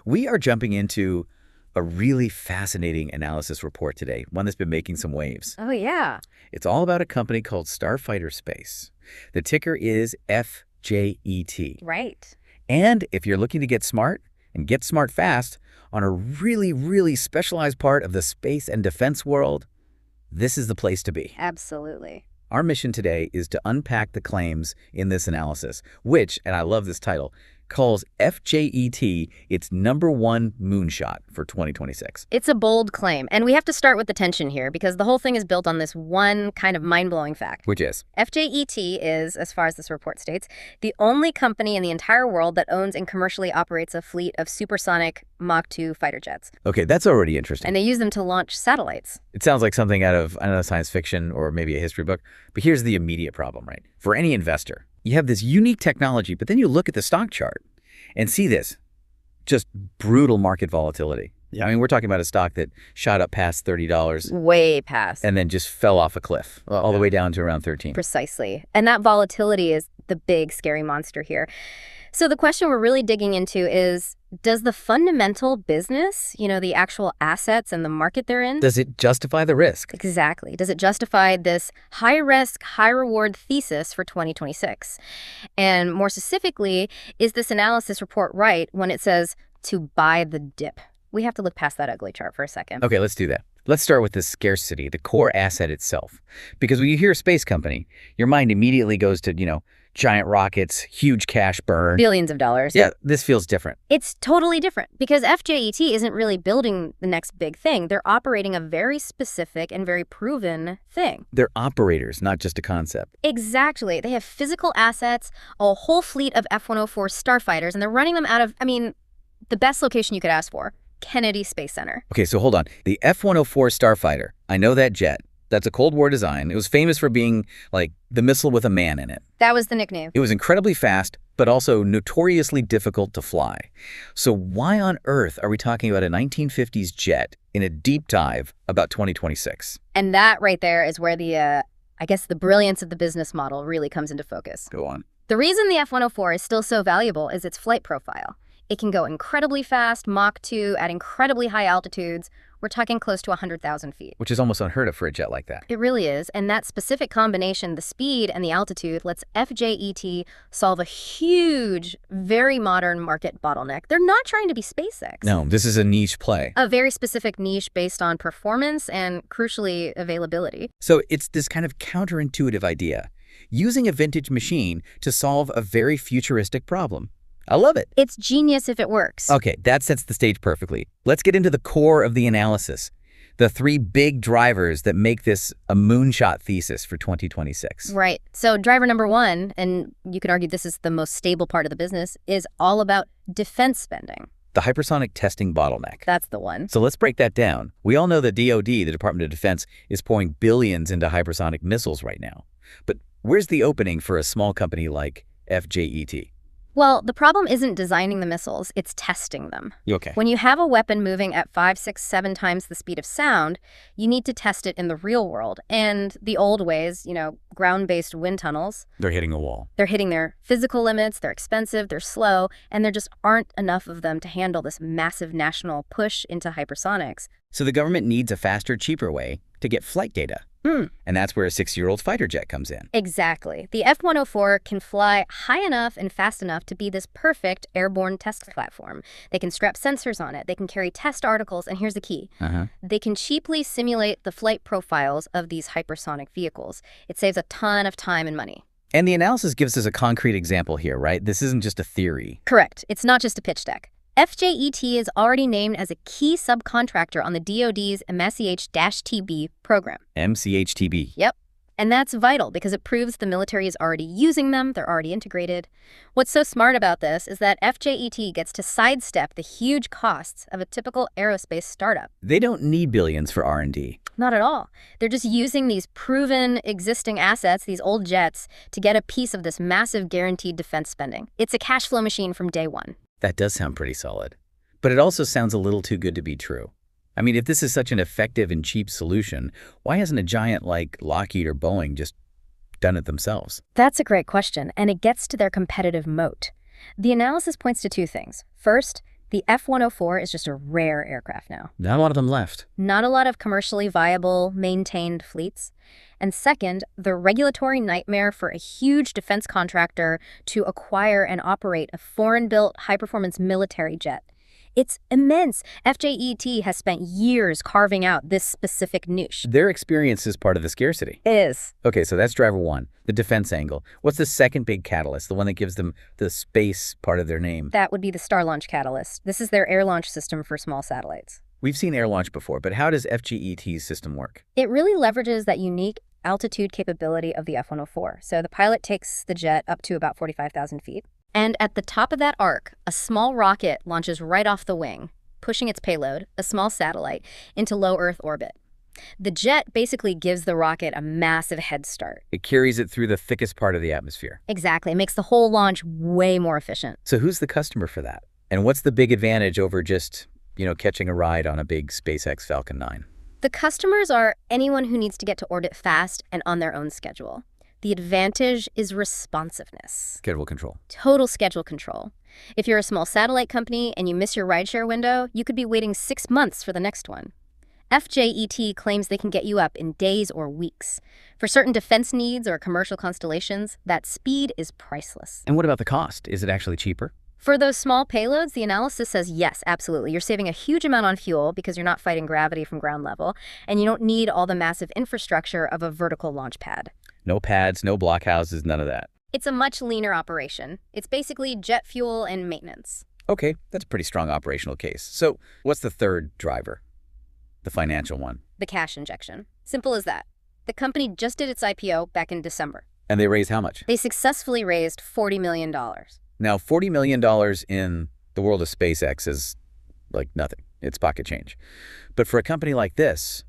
We are jumping into a really fascinating analysis report today, one that's been making some waves. Oh, yeah. It's all about a company called Starfighter Space. The ticker is FJET. Right. And if you're looking to get smart and get smart fast on a really, really specialized part of the space and defense world, this is the place to be. Absolutely. Our mission today is to unpack the claims in this analysis, which, and I love this title, calls FJET its #1 moonshot for 2026. It's a bold claim, and we have to start with the tension here because the whole thing is built on this one kind of mind-blowing fact. Which is? FJET is, as far as this report states, the only company in the entire world that owns and commercially operates a fleet of supersonic Mach 2 fighter jets. Okay, that's already interesting. And they use them to launch satellites. It sounds like something out of, I don't know, science fiction or maybe a history book. But here's the immediate problem, right? For any investor, you have this unique technology, but then you look at the stock chart and see this, just brutal market volatility. Yeah. I mean, we're talking about a stock that shot up past $30. Way past. And then just fell off a cliff all the way down to around 13. Precisely. And that volatility is the big, scary monster here. So the question we're really digging into is, does the fundamental business, the actual assets and the market they're in, does it justify the risk? Exactly. Does it justify this high-risk, high-reward thesis for 2026? And more specifically, is this analysis report right when it says to buy the dip? We have to look past that ugly chart for a second. Okay, let's do that. Let's start with the scarcity, the core asset itself. Because when you hear space company, your mind immediately goes to, giant rockets, huge cash burn. Billions of dollars. Yeah, this feels different. It's totally different because FJET isn't really building the next big thing. They're operating a very specific and very proven thing. They're operators, not just a concept. Exactly. They have physical assets, a whole fleet of F-104 Starfighters, and they're running them out of, the best location you could ask for, Kennedy Space Center. Okay, so hold on. The F-104 Starfighter, I know that jet. That's a Cold War design. It was famous for being like the missile with a man in it. That was the nickname. It was incredibly fast, but also notoriously difficult to fly. So why on earth are we talking about a 1950s jet in a deep dive about 2026? And that right there is where the brilliance of the business model really comes into focus. Go on. The reason the F-104 is still so valuable is its flight profile. It can go incredibly fast, Mach 2, at incredibly high altitudes. We're talking close to 100,000 feet. Which is almost unheard of for a jet like that. It really is. And that specific combination, the speed and the altitude, lets FJET solve a huge, very modern market bottleneck. They're not trying to be SpaceX. No, this is a niche play. A very specific niche based on performance and, crucially, availability. So it's this kind of counterintuitive idea, using a vintage machine to solve a very futuristic problem. I love it. It's genius if it works. Okay, that sets the stage perfectly. Let's get into the core of the analysis, the 3 big drivers that make this a moonshot thesis for 2026. Right. So driver number 1, and you could argue this is the most stable part of the business, is all about defense spending. The hypersonic testing bottleneck. That's the one. So let's break that down. We all know that DoD, the Department of Defense, is pouring billions into hypersonic missiles right now. But where's the opening for a small company like FJET? Well, the problem isn't designing the missiles, it's testing them. Okay. When you have a weapon moving at 5, 6, 7 times the speed of sound, you need to test it in the real world. And the old ways, ground-based wind tunnels, They're hitting a wall. They're hitting their physical limits, they're expensive, they're slow, and there just aren't enough of them to handle this massive national push into hypersonics. So the government needs a faster, cheaper way to get flight data. And that's where a 6-year-old fighter jet comes in. Exactly. The F-104 can fly high enough and fast enough to be this perfect airborne test platform. They can strap sensors on it. They can carry test articles. And here's the key. They can cheaply simulate the flight profiles of these hypersonic vehicles. It saves a ton of time and money. And the analysis gives us a concrete example here, right? This isn't just a theory. Correct. It's not just a pitch deck. FJET is already named as a key subcontractor on the DoD's MCH-TB program. MCH-TB. Yep. And that's vital because it proves the military is already using them, they're already integrated. What's so smart about this is that FJET gets to sidestep the huge costs of a typical aerospace startup. They don't need billions for R&D. Not at all. They're just using these proven existing assets, these old jets, to get a piece of this massive guaranteed defense spending. It's a cash flow machine from day one. That does sound pretty solid. But it also sounds a little too good to be true. I mean, if this is such an effective and cheap solution, why hasn't a giant like Lockheed or Boeing just done it themselves? That's a great question, and it gets to their competitive moat. The analysis points to 2 things. First, The F-104 is just a rare aircraft now. Not a lot of them left. Not a lot of commercially viable, maintained fleets. And second, the regulatory nightmare for a huge defense contractor to acquire and operate a foreign-built, high-performance military jet. It's immense. FJET has spent years carving out this specific niche. Their experience is part of the scarcity. It is. Okay, so that's driver one, the defense angle. What's the second big catalyst, the one that gives them the space part of their name? That would be the Star Launch Catalyst. This is their air launch system for small satellites. We've seen air launch before, but how does FGET's system work? It really leverages that unique altitude capability of the F-104. So the pilot takes the jet up to about 45,000 feet. And at the top of that arc, a small rocket launches right off the wing, pushing its payload, a small satellite, into low Earth orbit. The jet basically gives the rocket a massive head start. It carries it through the thickest part of the atmosphere. Exactly. It makes the whole launch way more efficient. So who's the customer for that? And what's the big advantage over just, catching a ride on a big SpaceX Falcon 9? The customers are anyone who needs to get to orbit fast and on their own schedule. The advantage is responsiveness. Schedule control. Total schedule control. If you're a small satellite company and you miss your rideshare window, you could be waiting 6 months for the next one. FJET claims they can get you up in days or weeks. For certain defense needs or commercial constellations, that speed is priceless. And what about the cost? Is it actually cheaper? For those small payloads, the analysis says yes, absolutely. You're saving a huge amount on fuel because you're not fighting gravity from ground level, and you don't need all the massive infrastructure of a vertical launch pad. No pads, no blockhouses, none of that. It's a much leaner operation. It's basically jet fuel and maintenance. Okay, that's a pretty strong operational case. So what's the third driver? The financial one. The cash injection. Simple as that. The company just did its IPO back in December. And they raised how much? They successfully raised $40 million. Now, $40 million in the world of SpaceX is like nothing. It's pocket change. But for a company like this,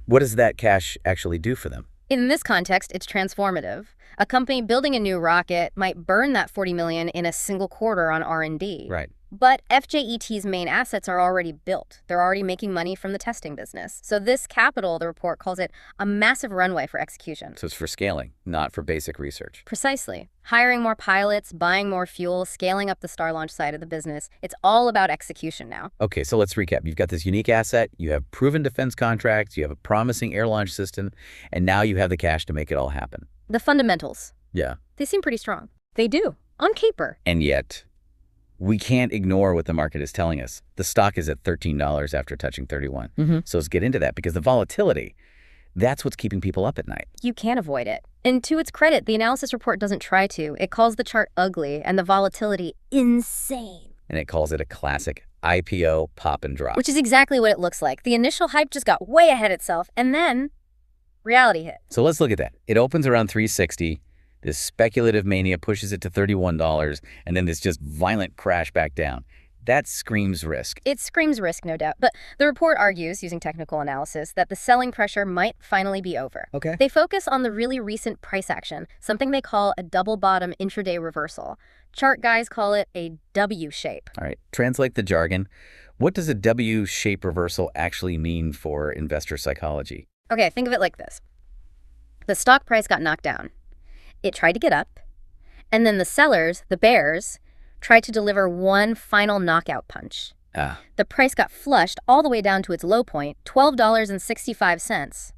what does that cash actually do for them? In this context, it's transformative. A company building a new rocket might burn that $40 million in a single quarter on R&D. Right. But FJET's main assets are already built. They're already making money from the testing business. So this capital, the report calls it a massive runway for execution. So it's for scaling, not for basic research. Precisely. Hiring more pilots, buying more fuel, scaling up the Star Launch side of the business. It's all about execution now. Okay, so let's recap. You've got this unique asset, you have proven defense contracts, you have a promising air launch system, and now you have the cash to make it all happen. The fundamentals. Yeah. They seem pretty strong. They do. On paper. And yet, we can't ignore what the market is telling us. The stock is at $13 after touching 31. So let's get into that, because the volatility, that's what's keeping people up at night. You can't avoid it. And to its credit, the analysis report doesn't try to. It calls the chart ugly and the volatility insane. And it calls it a classic IPO pop and drop. Which is exactly what it looks like. The initial hype just got way ahead of itself, and then reality hit. So let's look at that. It opens around $360. This speculative mania pushes it to $31, and then this just violent crash back down. That screams risk. It screams risk, no doubt. But the report argues, using technical analysis, that the selling pressure might finally be over. Okay. They focus on the really recent price action, something they call a double bottom intraday reversal. Chart guys call it a W shape. All right, translate the jargon. What does a W shape reversal actually mean for investor psychology? Okay, think of it like this. The stock price got knocked down. It tried to get up, and then the sellers, the bears, tried to deliver one final knockout punch. The price got flushed all the way down to its low point, $12.65.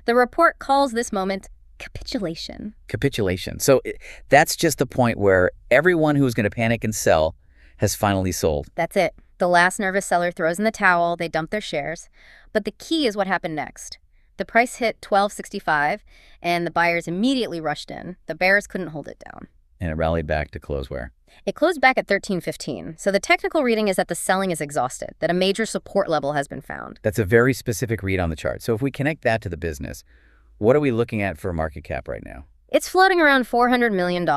The report calls this moment capitulation. Capitulation. So that's just the point where everyone who was going to panic and sell has finally sold. That's it. The last nervous seller throws in the towel, they dump their shares. But the key is what happened next. The price hit $12.65, and the buyers immediately rushed in. The bears couldn't hold it down. And it rallied back to close where? It closed back at $13.15. So the technical reading is that the selling is exhausted, that a major support level has been found. That's a very specific read on the chart. So if we connect that to the business, what are we looking at for market cap right now? It's floating around $400 million.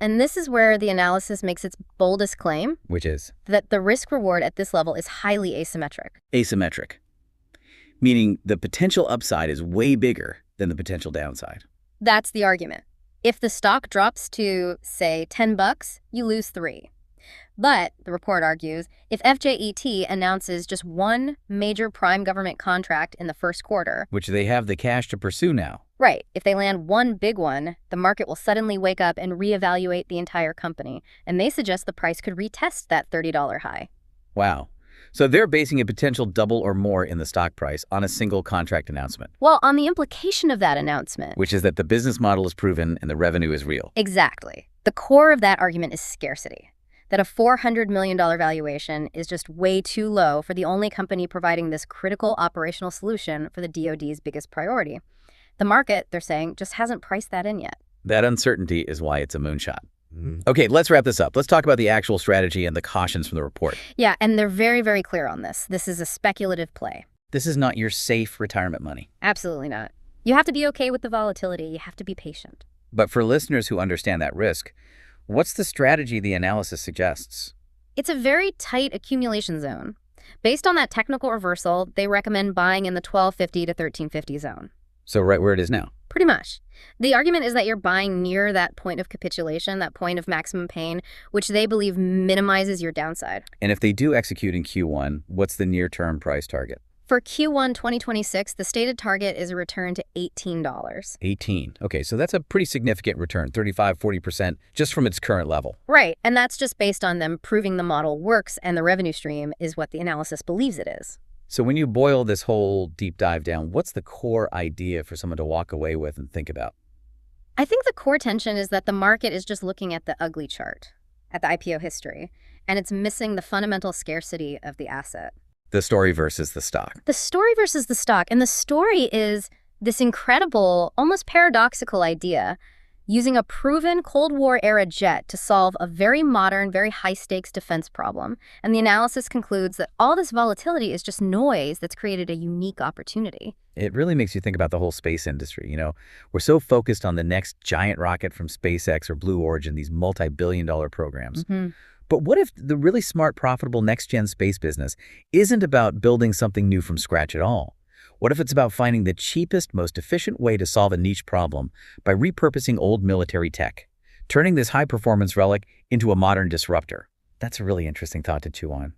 And this is where the analysis makes its boldest claim. Which is? That the risk reward at this level is highly asymmetric. Asymmetric. Meaning the potential upside is way bigger than the potential downside. That's the argument. If the stock drops to, say, $10, you lose $3. But, the report argues, if FJET announces just one major prime government contract in the first quarter, which they have the cash to pursue now. Right. If they land one big one, the market will suddenly wake up and reevaluate the entire company. And they suggest the price could retest that $30 high. Wow. So they're basing a potential double or more in the stock price on a single contract announcement. Well, on the implication of that announcement. Which is that the business model is proven and the revenue is real. Exactly. The core of that argument is scarcity. That a $400 million valuation is just way too low for the only company providing this critical operational solution for the DoD's biggest priority. The market, they're saying, just hasn't priced that in yet. That uncertainty is why it's a moonshot. Okay, let's wrap this up. Let's talk about the actual strategy and the cautions from the report. Yeah, and they're very, very clear on this. This is a speculative play. This is not your safe retirement money. Absolutely not. You have to be okay with the volatility. You have to be patient. But for listeners who understand that risk, what's the strategy the analysis suggests? It's a very tight accumulation zone. Based on that technical reversal, they recommend buying in the 1250 to 1350 zone. So right where it is now? Pretty much. The argument is that you're buying near that point of capitulation, that point of maximum pain, which they believe minimizes your downside. And if they do execute in Q1, what's the near-term price target? For Q1 2026, the stated target is a return to $18. 18. Okay, so that's a pretty significant return, 35–40% just from its current level. Right, and that's just based on them proving the model works and the revenue stream is what the analysis believes it is. So when you boil this whole deep dive down, what's the core idea for someone to walk away with and think about? I think the core tension is that the market is just looking at the ugly chart, at the IPO history, and it's missing the fundamental scarcity of the asset. The story versus the stock. The story versus the stock. And the story is this incredible, almost paradoxical idea using a proven Cold War-era jet to solve a very modern, very high-stakes defense problem. And the analysis concludes that all this volatility is just noise that's created a unique opportunity. It really makes you think about the whole space industry. You know, we're so focused on the next giant rocket from SpaceX or Blue Origin, these multi-billion-dollar programs. But what if the really smart, profitable next-gen space business isn't about building something new from scratch at all? What if it's about finding the cheapest, most efficient way to solve a niche problem by repurposing old military tech, turning this high-performance relic into a modern disruptor? That's a really interesting thought to chew on.